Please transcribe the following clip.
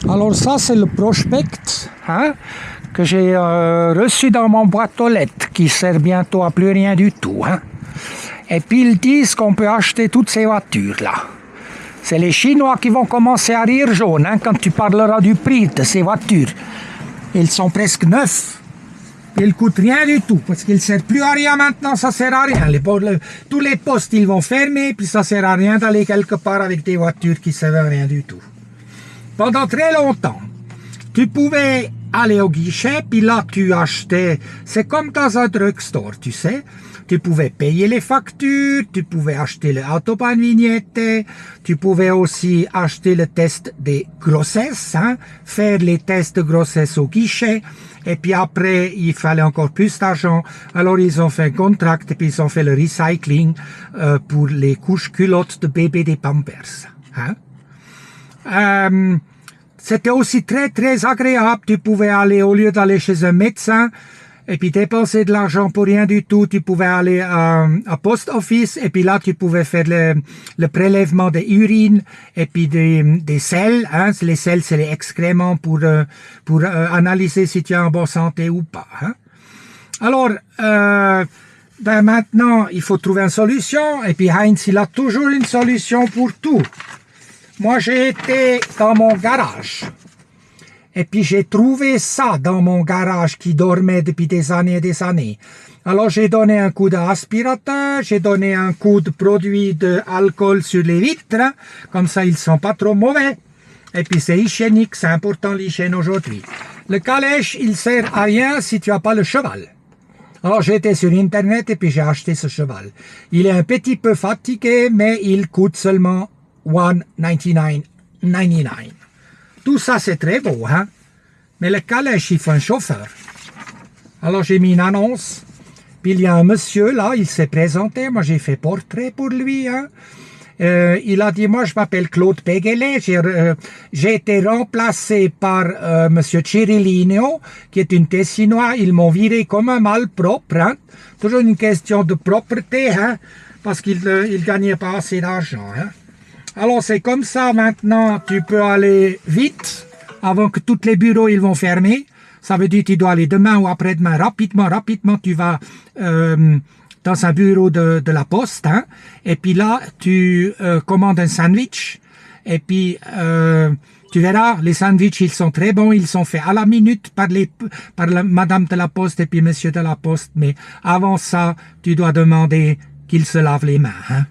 Alors ça, c'est le prospect hein, que j'ai reçu dans mon boîte aux lettres, qui sert bientôt à plus rien du tout. Hein. Et puis ils disent qu'on peut acheter toutes ces voitures-là. C'est les Chinois qui vont commencer à rire jaune hein, quand tu parleras du prix de ces voitures. Ils sont presque neufs. Ils ne coûtent rien du tout, parce qu'ils ne servent plus à rien maintenant, ça ne sert à rien. Tous les postes, ils vont fermer, puis ça ne sert à rien d'aller quelque part avec des voitures qui ne servent à rien du tout. Pendant très longtemps, tu pouvais aller au guichet, puis là, tu achetais, c'est comme dans un drugstore, tu sais. Tu pouvais payer les factures, tu pouvais acheter le Autobahnvignette, tu pouvais aussi acheter le test des grossesses, hein, faire les tests de grossesse au guichet, et puis après, il fallait encore plus d'argent, alors ils ont fait un contract, et puis ils ont fait le recycling pour les couches culottes de bébé des Pampers. Hein. C'était aussi très très agréable, tu pouvais aller, au lieu d'aller chez un médecin, et puis dépenser de l'argent pour rien du tout, tu pouvais aller à post office, et puis là tu pouvais faire le prélèvement des urines, et puis des selles, hein. Les selles c'est les excréments pour analyser si tu es en bonne santé ou pas. Hein. Alors, ben maintenant il faut trouver une solution, et puis Heinz il a toujours une solution pour tout. Moi j'ai été dans mon garage. Et puis j'ai trouvé ça dans mon garage qui dormait depuis des années et des années. Alors j'ai donné un coup d'aspirateur, j'ai donné un coup de produit d'alcool sur les vitres, comme ça ils sont pas trop mauvais. Et puis c'est hygiénique, c'est important l'hygiène aujourd'hui. Le calèche, il sert à rien si tu n'as pas le cheval. Alors j'étais sur internet et puis j'ai acheté ce cheval. Il est un petit peu fatigué, mais il coûte seulement $199.99. Tout ça, c'est très beau, hein? Mais le calèche, il faut un chauffeur. Alors, j'ai mis une annonce. Puis, il y a un monsieur, là, il s'est présenté. Moi, j'ai fait portrait pour lui, hein? Il a dit, moi, je m'appelle Claude Péguelet. J'ai été remplacé par monsieur Cirilino, qui est une Tessinois. Ils m'ont viré comme un malpropre, hein? Toujours une question de propreté, hein? Parce qu'il ne gagnait pas assez d'argent, hein? Alors c'est comme ça maintenant, tu peux aller vite, avant que tous les bureaux ils vont fermer. Ça veut dire que tu dois aller demain ou après-demain, rapidement, tu vas dans un bureau de la poste. Hein, et puis là, tu commandes un sandwich. Et puis, tu verras, les sandwichs, ils sont très bons. Ils sont faits à la minute par la madame de la poste et puis monsieur de la poste. Mais avant ça, tu dois demander qu'ils se lavent les mains. Hein.